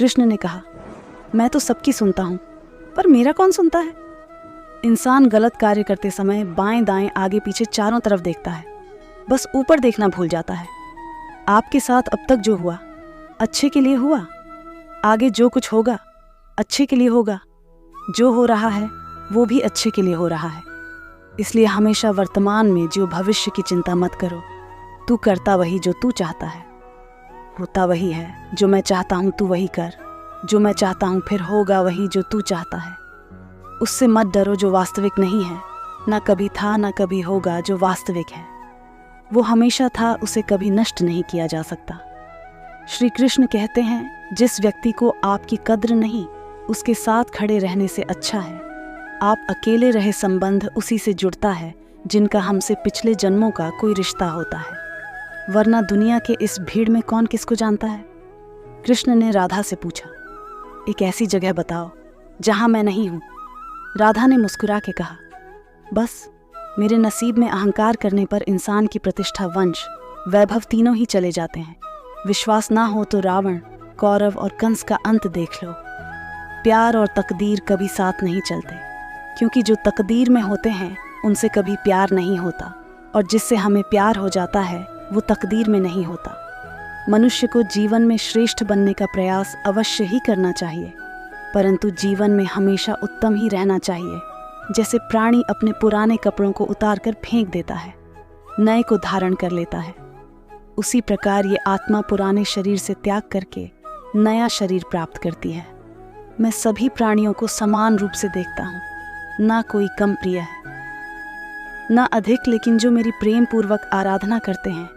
कृष्ण ने कहा, मैं तो सबकी सुनता हूँ, पर मेरा कौन सुनता है? इंसान गलत कार्य करते समय बाएं दाएं आगे पीछे चारों तरफ देखता है, बस ऊपर देखना भूल जाता है। आपके साथ अब तक जो हुआ अच्छे के लिए हुआ, आगे जो कुछ होगा अच्छे के लिए होगा, जो हो रहा है वो भी अच्छे के लिए हो रहा है। इसलिए हमेशा वर्तमान में जो भविष्य की चिंता मत करो। तू करता वही जो तू चाहता है, होता वही है जो मैं चाहता हूँ तू वही कर, जो मैं चाहता हूँ फिर होगा वही जो तू चाहता है। उससे मत डरो जो वास्तविक नहीं है, ना कभी था ना कभी होगा जो वास्तविक है। वो हमेशा था, उसे कभी नष्ट नहीं किया जा सकता। श्री कृष्ण कहते हैं, जिस व्यक्ति को आपकी कद्र नहीं, उसके साथ खड़े रहने से अच्छा है आप अकेले रहे संबंध उसी से जुड़ता है जिनका हमसे पिछले जन्मों का कोई रिश्ता होता है, वरना दुनिया के इस भीड़ में कौन किसको जानता है। कृष्ण ने राधा से पूछा, एक ऐसी जगह बताओ जहां मैं नहीं हूं। राधा ने मुस्कुरा के कहा, बस मेरे नसीब में अहंकार करने पर इंसान की प्रतिष्ठा, वंश, वैभव तीनों ही चले जाते हैं। विश्वास ना हो तो रावण, कौरव और कंस का अंत देख लो। प्यार और तकदीर कभी साथ नहीं चलते, क्योंकि जो तकदीर में होते हैं उनसे कभी प्यार नहीं होता, और जिससे हमें प्यार हो जाता है वो तकदीर में नहीं होता। मनुष्य को जीवन में श्रेष्ठ बनने का प्रयास अवश्य ही करना चाहिए, परंतु जीवन में हमेशा उत्तम ही रहना चाहिए। जैसे प्राणी अपने पुराने कपड़ों को उतारकर फेंक देता है, नए को धारण कर लेता है, उसी प्रकार ये आत्मा पुराने शरीर से त्याग करके नया शरीर प्राप्त करती है। मैं सभी प्राणियों को समान रूप से देखता हूँ, ना कोई कम प्रिय है ना अधिक, लेकिन जो मेरी प्रेम पूर्वक आराधना करते हैं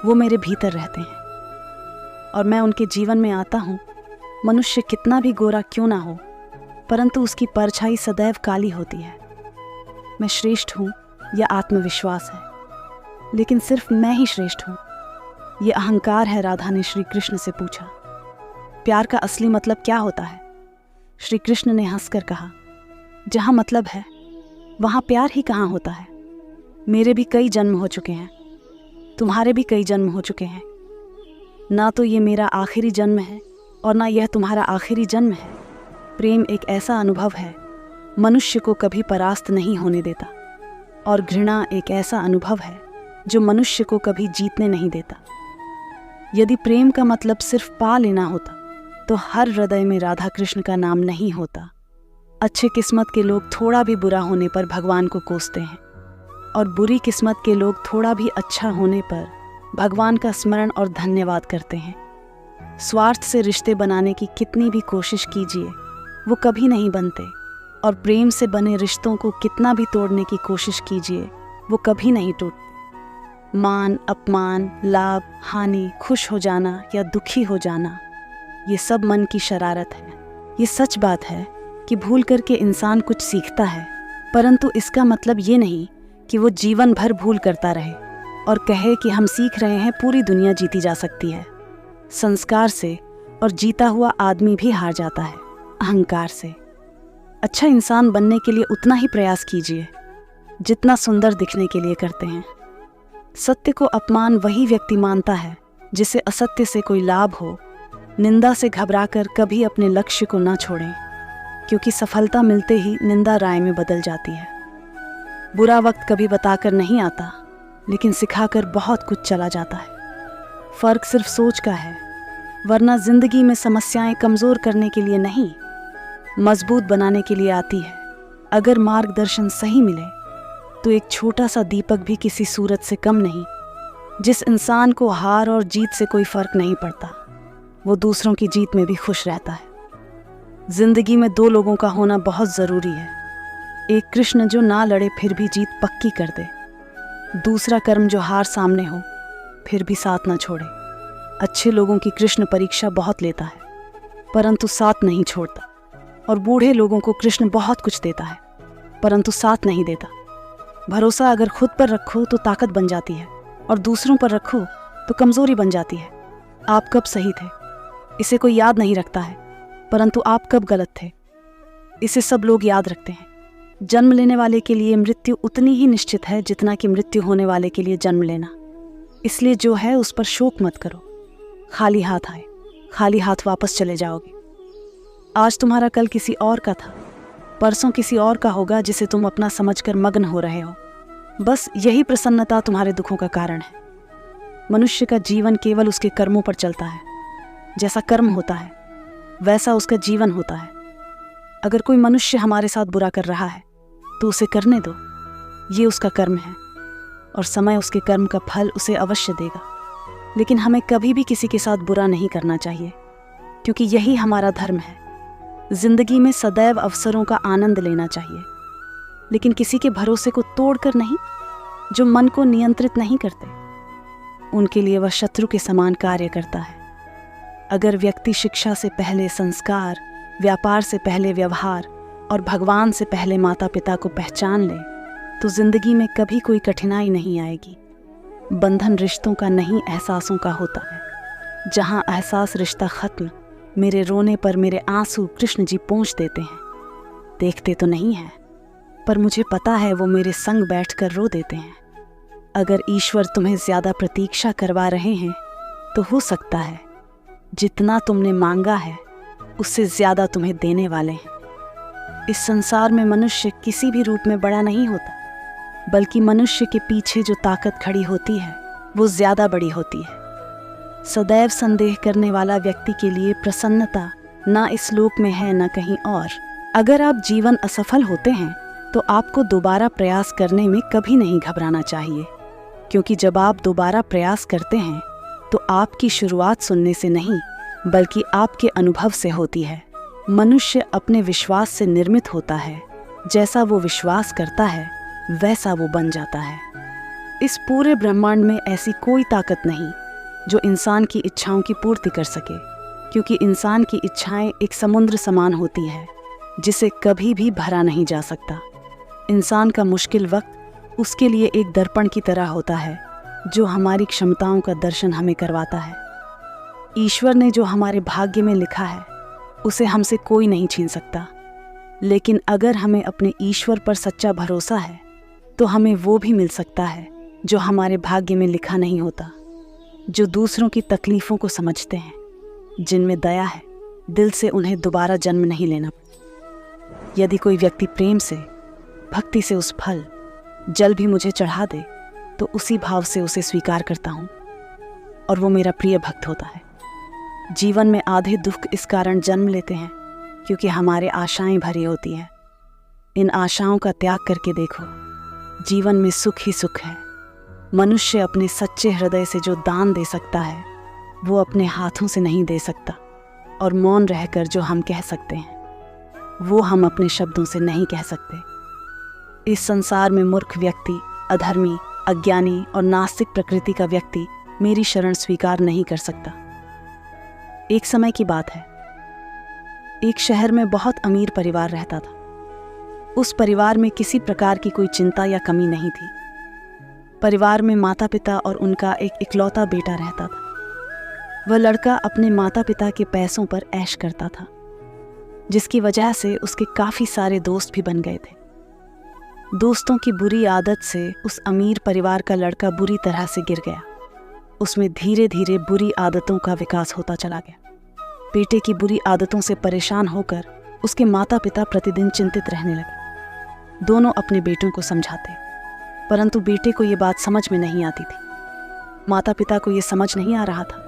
वो मेरे भीतर रहते हैं और मैं उनके जीवन में आता हूँ। मनुष्य कितना भी गोरा क्यों ना हो, परंतु उसकी परछाई सदैव काली होती है। मैं श्रेष्ठ हूँ यह आत्मविश्वास है, लेकिन सिर्फ मैं ही श्रेष्ठ हूँ, ये अहंकार है। राधा ने श्री कृष्ण से पूछा, प्यार का असली मतलब क्या होता है? श्री कृष्ण ने हंसकर कहा, जहाँ मतलब है वहाँ प्यार ही कहाँ होता है। मेरे भी कई जन्म हो चुके हैं, तुम्हारे भी कई जन्म हो चुके हैं, ना तो ये मेरा आखिरी जन्म है और ना यह तुम्हारा आखिरी जन्म है। प्रेम एक ऐसा अनुभव है, मनुष्य को कभी परास्त नहीं होने देता, और घृणा एक ऐसा अनुभव है जो मनुष्य को कभी जीतने नहीं देता। यदि प्रेम का मतलब सिर्फ पा लेना होता तो हर हृदय में राधा कृष्ण का नाम नहीं होता। अच्छे किस्मत के लोग थोड़ा भी बुरा होने पर भगवान को कोसते हैं, और बुरी किस्मत के लोग थोड़ा भी अच्छा होने पर भगवान का स्मरण और धन्यवाद करते हैं। स्वार्थ से रिश्ते बनाने की कितनी भी कोशिश कीजिए वो कभी नहीं बनते, और प्रेम से बने रिश्तों को कितना भी तोड़ने की कोशिश कीजिए वो कभी नहीं टूटते। मान अपमान, लाभ हानि, खुश हो जाना या दुखी हो जाना, ये सब मन की शरारत है। ये सच बात है कि भूल करके इंसान कुछ सीखता है, परंतु इसका मतलब ये नहीं कि वो जीवन भर भूल करता रहे और कहे कि हम सीख रहे हैं, पूरी दुनिया जीती जा सकती है संस्कार से, और जीता हुआ आदमी भी हार जाता है अहंकार से। अच्छा इंसान बनने के लिए उतना ही प्रयास कीजिए जितना सुंदर दिखने के लिए करते हैं। सत्य को अपमान वही व्यक्ति मानता है जिसे असत्य से कोई लाभ हो। निंदा से घबराकर कभी अपने लक्ष्य को न छोड़ें, क्योंकि सफलता मिलते ही निंदा राय में बदल जाती है। बुरा वक्त कभी बताकर नहीं आता, लेकिन सिखाकर बहुत कुछ चला जाता है। फर्क सिर्फ सोच का है, वरना जिंदगी में समस्याएं कमजोर करने के लिए नहीं, मजबूत बनाने के लिए आती है। अगर मार्गदर्शन सही मिले तो एक छोटा सा दीपक भी किसी सूरज से कम नहीं। जिस इंसान को हार और जीत से कोई फर्क नहीं पड़ता, वो दूसरों की जीत में भी खुश रहता है। जिंदगी में दो लोगों का होना बहुत जरूरी है, एक कृष्ण जो ना लड़े फिर भी जीत पक्की कर दे, दूसरा कर्म जो हार सामने हो फिर भी साथ न छोड़े। अच्छे लोगों की कृष्ण परीक्षा बहुत लेता है, परंतु साथ नहीं छोड़ता, और बूढ़े लोगों को कृष्ण बहुत कुछ देता है, परंतु साथ नहीं देता। भरोसा अगर खुद पर रखो तो ताकत बन जाती है, और दूसरों पर रखो तो कमजोरी बन जाती है। आप कब सही थे इसे कोई याद नहीं रखता है, परंतु आप कब गलत थे इसे सब लोग याद रखते हैं। जन्म लेने वाले के लिए मृत्यु उतनी ही निश्चित है जितना कि मृत्यु होने वाले के लिए जन्म लेना। इसलिए जो है उस पर शोक मत करो। खाली हाथ आए खाली हाथ वापस चले जाओगे। आज तुम्हारा कल किसी और का था, परसों किसी और का होगा जिसे तुम अपना समझकर मग्न हो रहे हो। बस यही प्रसन्नता तुम्हारे दुखों का कारण है। मनुष्य का जीवन केवल उसके कर्मों पर चलता है। जैसा कर्म होता है वैसा उसका जीवन होता है। अगर कोई मनुष्य हमारे साथ बुरा कर रहा है तो उसे करने दो, ये उसका कर्म है और समय उसके कर्म का फल उसे अवश्य देगा। लेकिन हमें कभी भी किसी के साथ बुरा नहीं करना चाहिए, क्योंकि यही हमारा धर्म है। जिंदगी में सदैव अवसरों का आनंद लेना चाहिए, लेकिन किसी के भरोसे को तोड़कर नहीं। जो मन को नियंत्रित नहीं करते उनके लिए वह शत्रु के समान कार्य करता है। अगर व्यक्ति शिक्षा से पहले संस्कार, व्यापार से पहले व्यवहार और भगवान से पहले माता पिता को पहचान ले तो जिंदगी में कभी कोई कठिनाई नहीं आएगी। बंधन रिश्तों का नहीं, एहसासों का होता है। जहाँ एहसास रिश्ता खत्म, मेरे रोने पर मेरे आंसू कृष्ण जी पोंछ देते हैं। देखते तो नहीं है, पर मुझे पता है वो मेरे संग बैठकर रो देते हैं। अगर ईश्वर तुम्हें ज्यादा प्रतीक्षा करवा रहे हैं तो हो सकता है जितना तुमने मांगा है उससे ज्यादा तुम्हें देने वाले हैं। इस संसार में मनुष्य किसी भी रूप में बड़ा नहीं होता, बल्कि मनुष्य के पीछे जो ताकत खड़ी होती है वो ज्यादा बड़ी होती है। सदैव संदेह करने वाला व्यक्ति के लिए प्रसन्नता ना इस लोक में है न कहीं और। अगर आप जीवन असफल होते हैं तो आपको दोबारा प्रयास करने में कभी नहीं घबराना चाहिए, क्योंकि जब आप दोबारा प्रयास करते हैं तो आपकी शुरुआत सुनने से नहीं बल्कि आपके अनुभव से होती है। मनुष्य अपने विश्वास से निर्मित होता है। जैसा वो विश्वास करता है वैसा वो बन जाता है। इस पूरे ब्रह्मांड में ऐसी कोई ताकत नहीं जो इंसान की इच्छाओं की पूर्ति कर सके, क्योंकि इंसान की इच्छाएं एक समुद्र समान होती है जिसे कभी भी भरा नहीं जा सकता। इंसान का मुश्किल वक्त उसके लिए एक दर्पण की तरह होता है जो हमारी क्षमताओं का दर्शन हमें करवाता है। ईश्वर ने जो हमारे भाग्य में लिखा है उसे हमसे कोई नहीं छीन सकता। लेकिन अगर हमें अपने ईश्वर पर सच्चा भरोसा है तो हमें वो भी मिल सकता है जो हमारे भाग्य में लिखा नहीं होता। जो दूसरों की तकलीफ़ों को समझते हैं, जिनमें दया है, दिल से उन्हें दोबारा जन्म नहीं लेना। यदि कोई व्यक्ति प्रेम से, भक्ति से उस फल जल भी मुझे चढ़ा दे तो उसी भाव से उसे स्वीकार करता हूँ और वो मेरा प्रिय भक्त होता है। जीवन में आधे दुख इस कारण जन्म लेते हैं क्योंकि हमारे आशाएं भरी होती हैं। इन आशाओं का त्याग करके देखो, जीवन में सुख ही सुख है। मनुष्य अपने सच्चे हृदय से जो दान दे सकता है वो अपने हाथों से नहीं दे सकता, और मौन रहकर जो हम कह सकते हैं वो हम अपने शब्दों से नहीं कह सकते। इस संसार में मूर्ख व्यक्ति, अधर्मी, अज्ञानी और नास्तिक प्रकृति का व्यक्ति मेरी शरण स्वीकार नहीं कर सकता। एक समय की बात है, एक शहर में बहुत अमीर परिवार रहता था। उस परिवार में किसी प्रकार की कोई चिंता या कमी नहीं थी। परिवार में माता पिता और उनका एक इकलौता बेटा रहता था। वह लड़का अपने माता पिता के पैसों पर ऐश करता था, जिसकी वजह से उसके काफ़ी सारे दोस्त भी बन गए थे। दोस्तों की बुरी आदत से उस अमीर परिवार का लड़का बुरी तरह से गिर गया। उसमें धीरे धीरे बुरी आदतों का विकास होता चला गया। बेटे की बुरी आदतों से परेशान होकर उसके माता पिता प्रतिदिन चिंतित रहने लगे। दोनों अपने बेटों को समझाते, परंतु बेटे को ये बात समझ में नहीं आती थी। माता पिता को ये समझ नहीं आ रहा था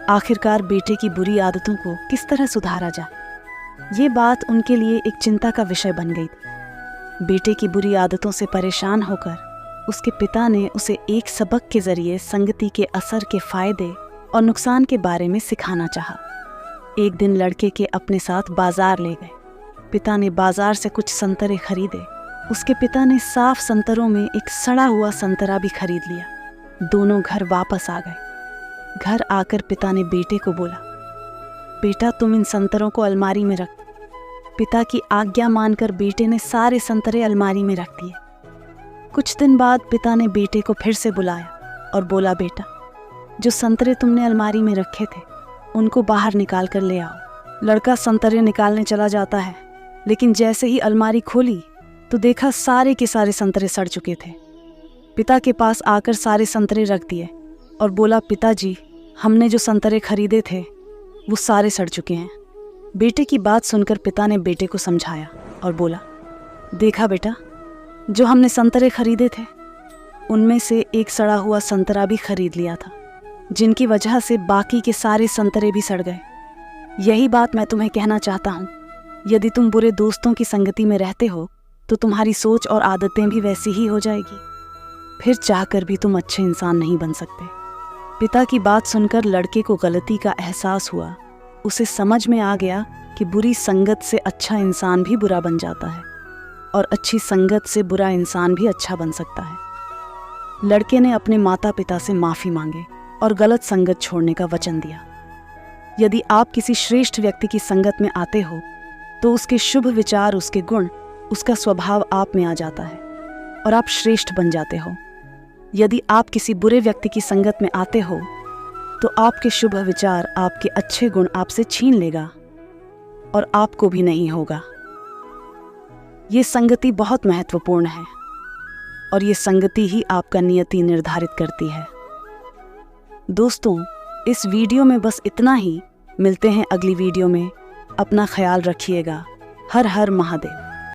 आखिरकार बेटे की बुरी आदतों को किस तरह सुधारा जाए। ये बात उनके लिए एक चिंता का विषय बन गई थी। बेटे की बुरी आदतों से परेशान होकर उसके पिता ने उसे एक सबक के जरिए संगति के असर के फायदे और नुकसान के बारे में सिखाना चाहा। एक दिन लड़के के अपने साथ बाजार ले गए। पिता ने बाजार से कुछ संतरे खरीदे। उसके पिता ने साफ संतरों में एक सड़ा हुआ संतरा भी खरीद लिया। दोनों घर वापस आ गए। घर आकर पिता ने बेटे को बोला, बेटा तुम इन संतरों को अलमारी में रख। पिता की आज्ञा मानकर बेटे ने सारे संतरे अलमारी में रख दिए। कुछ दिन बाद पिता ने बेटे को फिर से बुलाया और बोला, बेटा जो संतरे तुमने अलमारी में रखे थे उनको बाहर निकाल कर ले आओ। लड़का संतरे निकालने चला जाता है, लेकिन जैसे ही अलमारी खोली तो देखा सारे के सारे संतरे सड़ चुके थे। पिता के पास आकर सारे संतरे रख दिए और बोला, पिताजी हमने जो संतरे खरीदे थे वो सारे सड़ चुके हैं। बेटे की बात सुनकर पिता ने बेटे को समझाया और बोला, देखा बेटा, जो हमने संतरे खरीदे थे उनमें से एक सड़ा हुआ संतरा भी खरीद लिया था, जिनकी वजह से बाकी के सारे संतरे भी सड़ गए। यही बात मैं तुम्हें कहना चाहता हूँ। यदि तुम बुरे दोस्तों की संगति में रहते हो तो तुम्हारी सोच और आदतें भी वैसी ही हो जाएगी, फिर चाहकर भी तुम अच्छे इंसान नहीं बन सकते। पिता की बात सुनकर लड़के को गलती का एहसास हुआ। उसे समझ में आ गया कि बुरी संगत से अच्छा इंसान भी बुरा बन जाता है और अच्छी संगत से बुरा इंसान भी अच्छा बन सकता है। लड़के ने अपने माता पिता से माफ़ी मांगे और गलत संगत छोड़ने का वचन दिया। यदि आप किसी श्रेष्ठ व्यक्ति की संगत में आते हो तो उसके शुभ विचार, उसके गुण, उसका स्वभाव आप में आ जाता है और आप श्रेष्ठ बन जाते हो। यदि आप किसी बुरे व्यक्ति की संगत में आते हो तो आपके शुभ विचार, आपके अच्छे गुण आपसे छीन लेगा और आपको भी नहीं होगा। ये संगति बहुत महत्वपूर्ण है और ये संगति ही आपका नियति निर्धारित करती है। दोस्तों, इस वीडियो में बस इतना ही। मिलते हैं अगली वीडियो में। अपना ख्याल रखिएगा। हर हर महादेव।